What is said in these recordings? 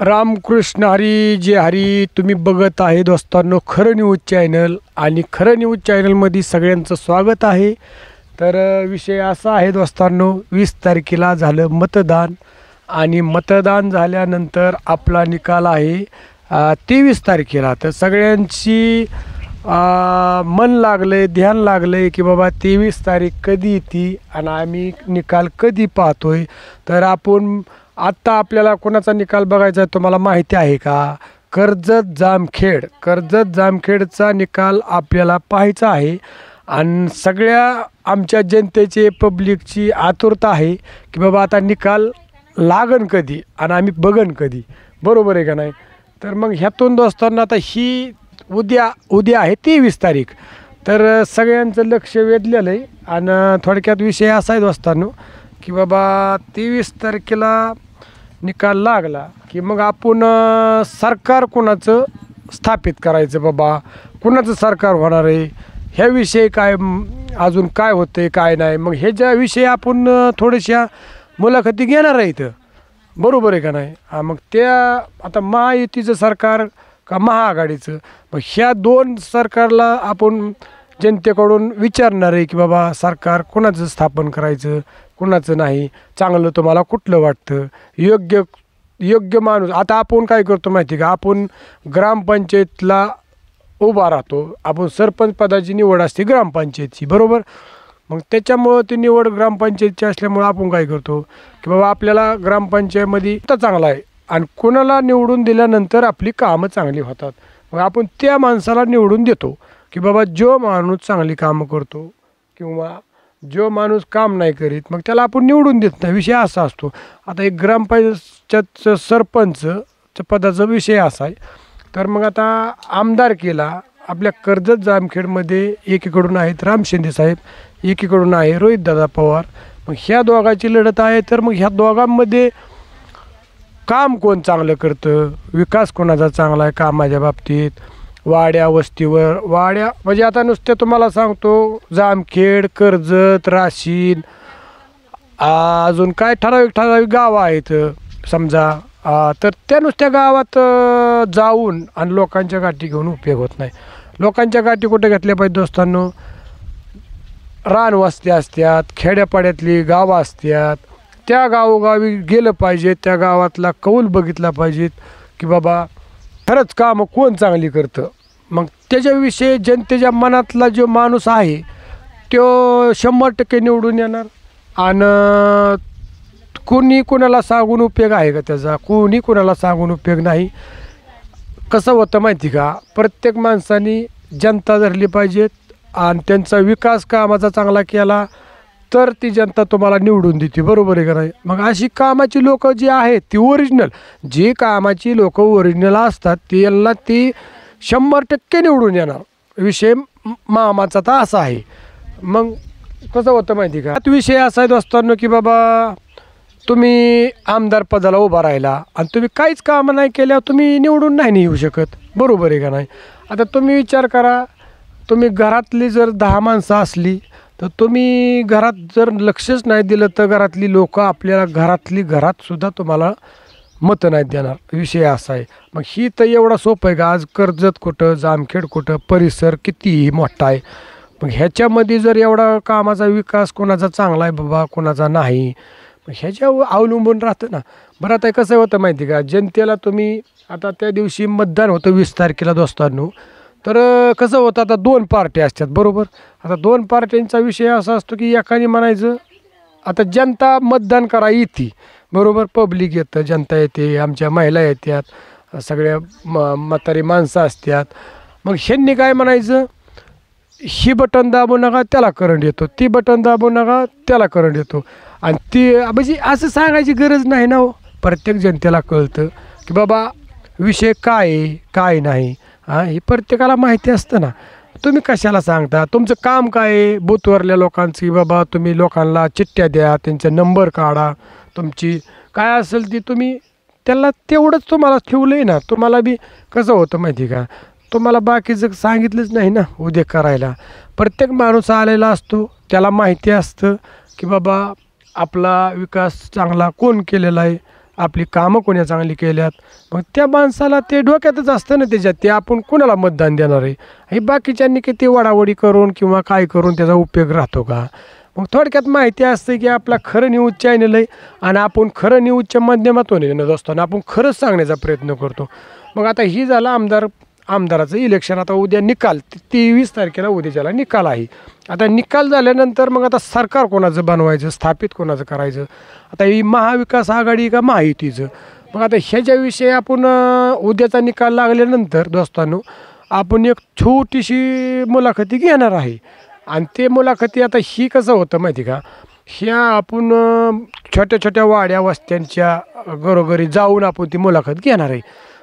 रामकृष्ण हरी जे हरी. तुम्ही बघत आहे दोस्तांनो खरं न्यूज चॅनल आणि खरं न्यूज चॅनलमध्ये सगळ्यांचं स्वागत आहे. तर विषय असा आहे दोस्तांनो, 20 तारखेला झालं मतदान आणि मतदान झाल्यानंतर आपला निकाल आहे 23 तारखेला. तर सगळ्यांची मन लागलं, ध्यान लागलं की बाबा 23 तारीख कधी येते आणि आम्ही निकाल कधी पाहतोय. तर आपण आत्ता आपल्याला कोणाचा निकाल बघायचा आहे तुम्हाला माहिती आहे का? कर्जत जामखेडचा निकाल आपल्याला पाहायचा आहे. आणि सगळ्या आमच्या जनतेचे पब्लिकची आतुरता आहे की बाबा आता निकाल लागन कधी आणि आम्ही बघन कधी, बरोबर आहे का नाही? तर मग ह्यातून दोस्तांना आता ही उद्या आहे 23 तारीख. तर सगळ्यांचं लक्ष वेधलेलं आहे आणि थोडक्यात विषय असा आहे दोस्तांनो की बाबा 23 तारखेला निकाल लागला की मग आपण सरकार कोणाचं स्थापित करायचं, बाबा कुणाचं सरकार होणार आहे ह्याविषयी काय अजून काय होतं आहे काय नाही, मग ह्याच्याविषयी आपण थोड्याशा मुलाखती घेणार आहे इथं, बरोबर आहे का नाही? मग त्या आता महायुतीचं सरकार का महाआघाडीचं, मग ह्या दोन सरकारला आपण जनतेकडून विचारणार आहे की बाबा सरकार कोणाचं स्थापन करायचं कुणाचं नाही, चांगलं तुम्हाला कुठलं वाटतं, योग्य माणूस. आता आपण काय करतो माहिती का, आपण ग्रामपंचायतला उभा राहतो, आपण सरपंच पदाची निवड असते ग्रामपंचायतची, बरोबर? मग त्याच्यामुळं ती निवड ग्रामपंचायतची असल्यामुळं आपण काय करतो की बाबा आपल्याला ग्रामपंचायतमध्ये तर चांगला आहे आणि कोणाला निवडून दिल्यानंतर आपली कामं चांगली होतात. मग आपण त्या माणसाला निवडून देतो की बाबा जो माणूस चांगली कामं करतो किंवा जो माणूस काम नाही करीत मग त्याला आपण निवडून देत नाही. विषय असा असतो. आता एक ग्रामपंचायतचं सरपंच पदाचा विषय असा आहे. तर मग आता आमदारकीला आपल्या कर्जत जामखेडमध्ये एकीकडून आहेत राम शिंदे साहेब, एकीकडून आहे रोहितदादा पवार. मग ह्या दोघांची लढत आहे. तर मग ह्या दोघांमध्ये काम कोण चांगलं करतं, विकास कोणाचा चांगला आहे कामाच्या बाबतीत, वाड्या वस्तीवर वाड्या म्हणजे आता नुसते तुम्हाला सांगतो जामखेड, कर्जत, राशीन, अजून काय ठराविक गावं आहेत समजा. तर त्या नुसत्या गावात जाऊन आणि लोकांच्या गाठी घेऊन उपयोग होत नाही. लोकांच्या गाठी कुठे घेतल्या पाहिजे दोस्तांनो? रानवस्ती असतात, खेड्यापाड्यातली गावं असतात, त्या गावोगावी गेलं पाहिजे, त्या गावातला कौल बघितला पाहिजेत की बाबा खरंच कामं कोण चांगली करतं. मग त्याच्याविषयी जनतेच्या मनातला जो माणूस आहे तो 100% निवडून येणार. आणि कोणी कोणाला सांगून उपयोग आहे का त्याचा? कोणी कोणाला सांगून उपयोग नाही. कसं होतं माहिती का, प्रत्येक माणसाने जनता धरली पाहिजेत आणि त्यांचा विकास कामाचा चांगला केला तर ती जनता तुम्हाला निवडून देते, बरोबर आहे का नाही? मग अशी कामाची लोकं जी आहेत ती ओरिजिनल, जी कामाची लोकं ओरिजिनल असतात त्यांना ती 100% निवडून येणार. विषय मामाचा तर असा आहे. मग कसं होतं माहिती का, विषय असा आहे दोस्तांनो की बाबा तुम्ही आमदार पदाला उभा राहिला आणि तुम्ही काहीच कामं नाही केल्यावर तुम्ही निवडून नाही येऊ शकत, बरोबर आहे का नाही? आता तुम्ही विचार करा, तुम्ही घरातली जर 10 माणसं असली तर तुम्ही घरात जर लक्षच नाही दिलं तर घरातली लोकं आपल्याला घरातसुद्धा तुम्हाला मतं नाही देणार. विषय असा आहे. मग ही तर एवढा सोपं आहे का, आज कर्जत कुठं जामखेड कुठं परिसर कितीही मोठा आहे. मग ह्याच्यामध्ये जर एवढा कामाचा विकास कोणाचा चांगला आहे बाबा कोणाचा नाही, मग ह्याच्यावर अवलंबून राहतं ना. बरं आता कसं होतं माहिती का, जनतेला तुम्ही आता त्या दिवशी मतदान होतं 20 तारखेला दोस्तांनो. तर कसं होतं आता 2 पार्ट्या असतात, बरोबर? आता 2 पार्ट्यांचा विषय असा असतो की एकाने म्हणायचं आता जनता मतदान करा येते, बरोबर? पब्लिक येतं, जनता येते, आमच्या महिला येतात, सगळ्या म्हातारी माणसं असतात. मग ह्यांनी काय म्हणायचं, ही बटन दाबू नका त्याला करंट येतो, ती बटन दाबू नका त्याला करंट येतो. आणि ती म्हणजे असं सांगायची गरज नाही ना हो. प्रत्येक जनतेला कळतं की बाबा विषय काय आहे काय नाही, हे प्रत्येकाला माहिती असतं ना. तुम्ही कशाला सांगता, तुमचं काम काय आहे बूथवरल्या लोकांची, बाबा तुम्ही लोकांना चिठ्ठ्या द्या, त्यांचा नंबर काढा, तुमची काय असेल ती तुम्ही त्याला तेवढंच तुम्हाला ठेवलं आहे ना. तुम्हाला बी कसं होतं माहिती का, तुम्हाला बाकीचं सांगितलंच नाही ना उद्या करायला. प्रत्येक माणूस आलेला असतो, त्याला माहिती असतं की बाबा आपला विकास चांगला कोण केलेला आहे आपली कामं कोणी चांगली केल्यात, मग त्या माणसाला ते डोक्यातच असतं ना त्याच्यात, ते आपण कोणाला मतदान देणार आहे. हे बाकीच्यांनी किती वडावडी करून किंवा काय करून त्याचा उपयोग राहतो का. मग थोडक्यात माहिती असते की आपला खरं न्यूज चॅनल आहे आणि आपण खरं न्यूजच्या माध्यमातून येणं असताना आपण खरंच सांगण्याचा प्रयत्न करतो. मग आता ही झालं आमदाराचं इलेक्शन. आता उद्या निकाल 23 तारखेला उद्याच्याला निकाल आहे. आता निकाल झाल्यानंतर मग आता सरकार कोणाचं बनवायचं, स्थापित कोणाचं करायचं. आता ही महाविकास आघाडी का महायुतीचं. मग आता ह्याच्याविषयी आपण उद्याचा निकाल लागल्यानंतर दोस्तांनो आपण एक छोटीशी मुलाखती घेणार आहे. आणि ते मुलाखती आता ही कसं होतं माहिती का, ह्या आपण छोट्या छोट्या वाड्या वस्त्यांच्या घरोघरी जाऊन आपण ती मुलाखत घेणार आहे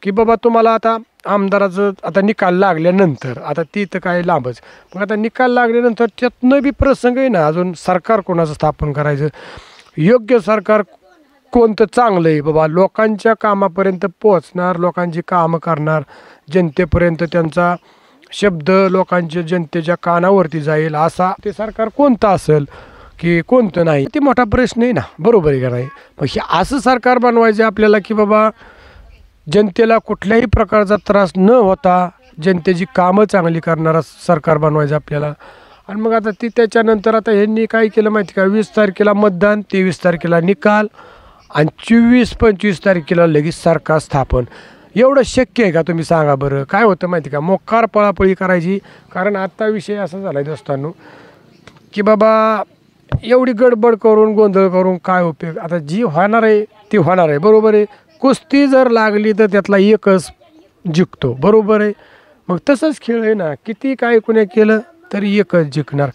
की बाबा तुम्हाला आता आमदाराचं आता निकाल लागल्यानंतर आता ती तर काय लांबच. मग आता निकाल लागल्यानंतर त्यातनं बी प्रसंग आहे ना, अजून सरकार कोणाचं स्थापन करायचं, योग्य सरकार कोणतं चांगलं आहे बाबा, लोकांच्या कामापर्यंत पोहोचणार, लोकांची कामं करणार, जनतेपर्यंत त्यांचा शब्द लोकांच्या जनतेच्या कानावरती जाईल असा ते सरकार कोणतं असेल की कोणतं नाही, ते मोठा प्रश्न आहे ना, बरोबर आहे का नाही. मग हे असं सरकार बनवायचं आपल्याला की बाबा जनतेला कुठल्याही प्रकारचा त्रास न होता जनतेची कामं चांगली करणारा सरकार बनवायचं आपल्याला. आणि मग आता ती त्याच्यानंतर आता ह्यांनी काय केलं माहिती का, 20 तारखेला मतदान, 23 तारखेला निकाल आणि 24-25 तारखेला लगेच सरकार स्थापन. एवढं शक्य आहे का तुम्ही सांगा बरं. काय होतं माहिती का, मोकार पळापळी करायची. कारण आत्ता विषय असा झाला आहे दोस्तांनो की बाबा एवढी गडबड करून गोंधळ करून काय उपयोग. आता जी होणार आहे ती होणार आहे, बरोबर आहे. कुस्ती जर लागली तर त्यातला एकच जिंकतो, बरोबर आहे. मग तसंच खेळ आहे ना, किती काय कोणी केलं तरी एकच जिंकणार.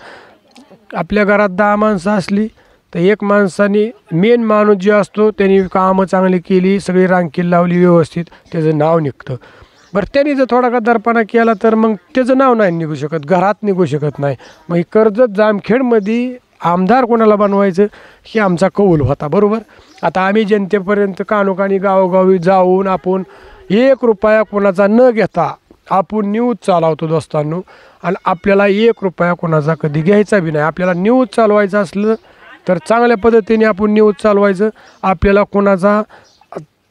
आपल्या घरात 10 माणसं असली तर एक माणसाने मेन माणूस जे असतो त्यांनी कामं चांगली केली, सगळी रांगील लावली व्यवस्थित, त्याचं नाव निघतं. बरं त्यांनी जर थोडा गद्दारपणा केला तर मग त्याचं नाव नाही निघू शकत, घरात निघू शकत नाही. मग कर्जत जामखेडमध्ये आमदार कोणाला बनवायचं हे आमचा कौल होता, बरोबर. आता आम्ही जनतेपर्यंत कानोकानी गावोगावी जाऊन आपण 1 रुपया कोणाचा न घेता आपण न्यूज चालवतो दोस्तांनो. आणि आपल्याला 1 रुपया कोणाचा कधी घ्यायचा बी नाही. आपल्याला न्यूज चालवायचं असलं तर चांगल्या पद्धतीने आपण न्यूज चालवायचं. आपल्याला कोणाचा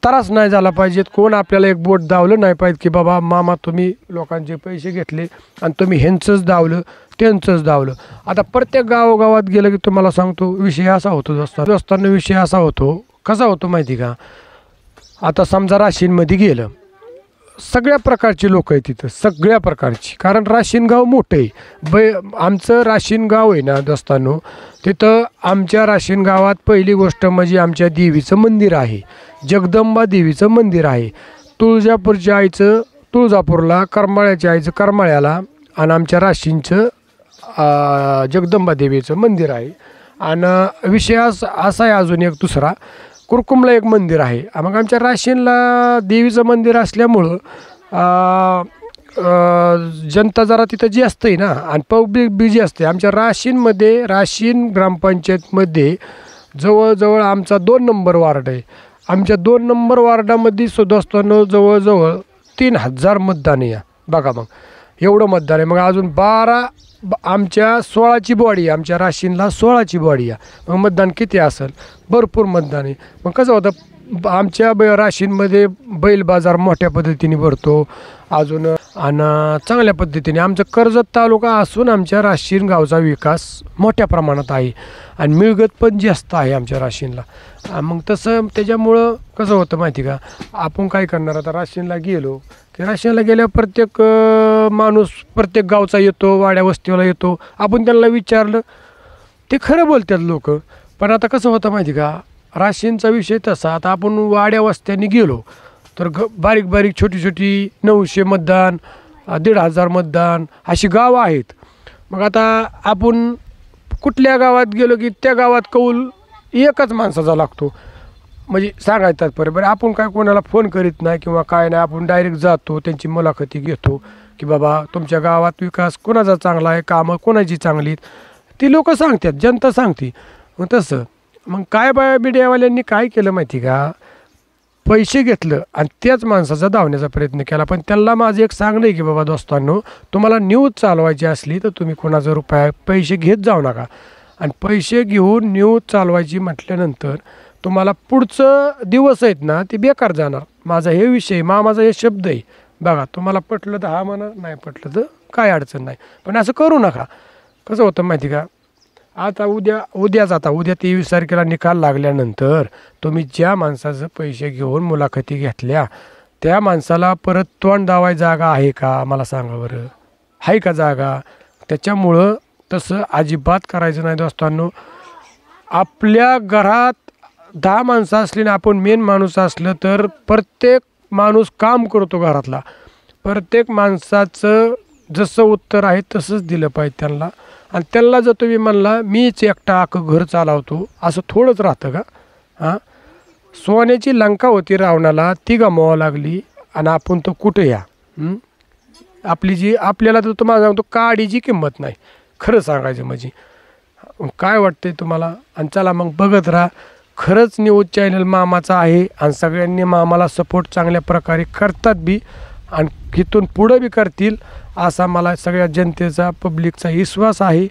त्रास नाही झाला पाहिजेत, कोण आपल्याला एक बोट दावलं नाही पाहिजे की बाबा मामा तुम्ही लोकांचे पैसे घेतले आणि तुम्ही ह्यांचंच दावलं त्यांचंच दावलं. आता प्रत्येक गावोगावात गेलं की तुम्हाला सांगतो विषय असा होतो दोस्तांना, विषय असा होतो, कसा होतो माहिती का. आता समजा राशीनमध्ये गेलं, सगळ्या प्रकारची लोक आहेत तिथं, सगळ्या प्रकारची. कारण राशीनगाव मोठं आहे. आमचं राशीनगाव आहे ना दोस्तांनो, तिथं आमच्या राशीनगावात पहिली गोष्ट म्हणजे आमच्या देवीचं मंदिर आहे, जगदंबा देवीचं मंदिर आहे. तुळजापूरच्या आईचं तुळजापूरला, करमाळ्याच्या आईचं करमाळ्याला आणि आमच्या राशींचं जगदंबा देवीचं मंदिर आहे. आणि विषय असा आहे अजून एक दुसरा, कुरकुमला एक मंदिर आहे. मग आमच्या राशीनला देवीचं मंदिर असल्यामुळं जनता जरा तिथं जी असते ना आणि पब्लिक बिजी असते. आमच्या राशीनमध्ये, राशीन ग्रामपंचायतमध्ये जवळजवळ आमचा 2 नंबर वार्ड आहे. आमच्या 2 नंबर वार्डामध्ये सुद्धा असताना जवळजवळ 3000 मतदान आहे. बघा मग एवढं मतदान आहे. मग अजून 12 आमच्या 16ची बॉडी आहे, आमच्या राशीनला 16ची बॉडी आहे. मग मतदान किती असेल, भरपूर मतदान आहे. मग कसं होतं आमच्या राशीनमध्ये बैल बाजार मोठ्या पद्धतीने भरतो अजून, आणि चांगल्या पद्धतीने आमचं कर्जत तालुका असून आमच्या राशीन गावचा विकास मोठ्या प्रमाणात आहे आणि मिळगत पण जास्त आहे आमच्या राशीनला. मग तसं त्याच्यामुळं कसं होतं माहिती का, आपण काय करणार आता राशीनला गेलो की राशीनला गेल्यावर प्रत्येक माणूस प्रत्येक गावचा येतो, वाड्या वस्तीला येतो. आपण त्यांना विचारलं ते खरं बोलतात लोक. पण आता कसं होतं माहिती का, राशीनचा विषय तसा, आता आपण वाड्या वस्त्यांनी गेलो तर बारीक बारीक छोटी छोटी 900 मतदान, 1500 मतदान अशी गावं आहेत. मग आता आपण कुठल्या गावात गेलो की त्या गावात कौल एकच माणसाचा लागतो. म्हणजे सांगायचं तात्पर्य बरं, आपण काय कोणाला फोन करीत नाही किंवा काय नाही, आपण डायरेक्ट जातो, त्यांची मुलाखती घेतो की बाबा तुमच्या गावात विकास कोणाचा चांगला आहे, कामं कोणाची चांगली आहेत, ती लोक सांगतात, जनता सांगते. मग तसं मग काय मीडियावाल्यांनी काय केलं माहिती का, पैसे घेतलं आणि त्याच माणसाचा धावण्याचा प्रयत्न केला. पण त्यांना माझं एक सांगणं आहे की बाबा दोस्तांनो, तुम्हाला न्यूज चालवायची असली तर तुम्ही कोणाचा रुपया पैसे घेत जाऊ नका. आणि पैसे घेऊन न्यूज चालवायची म्हटल्यानंतर तुम्हाला पुढचं दिवस आहेत ना ते बेकार जाणार. माझा हे विषय मामाचा हे शब्द आहे. बघा तुम्हाला पटलं तर हा म्हणा, नाही पटलं तर काय अडचण नाही, पण असं करू नका. कसं होतं माहिती का, आता उद्या 23 तारखेला निकाल लागल्यानंतर तुम्ही ज्या माणसाचं पैसे घेऊन मुलाखती घेतल्या त्या माणसाला परत तोंड दावाय जागा आहे का मला सांगा बरं, आहे का जागा? त्याच्यामुळं तसं अजिबात करायचं नाही दोस्तांनो. आपल्या घरात 10 माणसं असली ना आपण मेन माणूस असलं तर प्रत्येक माणूस काम करतो घरातला, प्रत्येक माणसाचं जसं उत्तर आहे तसंच दिलं पाहिजे त्यांना. आणि त्यांना जर तुम्ही म्हणला मीच एकटा अख्खं घर चालवतो असं थोडंच राहतं का? हां, सोन्याची लंका होती रावणाला, ती गमावावं लागली आणि आपण तो कुठे या. आपली आपल्याला तर तुम्हाला सांगतो काडीची किंमत नाही खरं सांगायचं म्हणजे. काय वाटतंय तुम्हाला? आणि चला मग बघत राहा. खरंच न्यूज चॅनल मामाचा आहे आणि सगळ्यांनी मामाला सपोर्ट चांगल्या प्रकारे करतात बी आणि इथून पुढं बी करतील असा मला सगळ्या जनतेचा पब्लिकचा विश्वास आहे.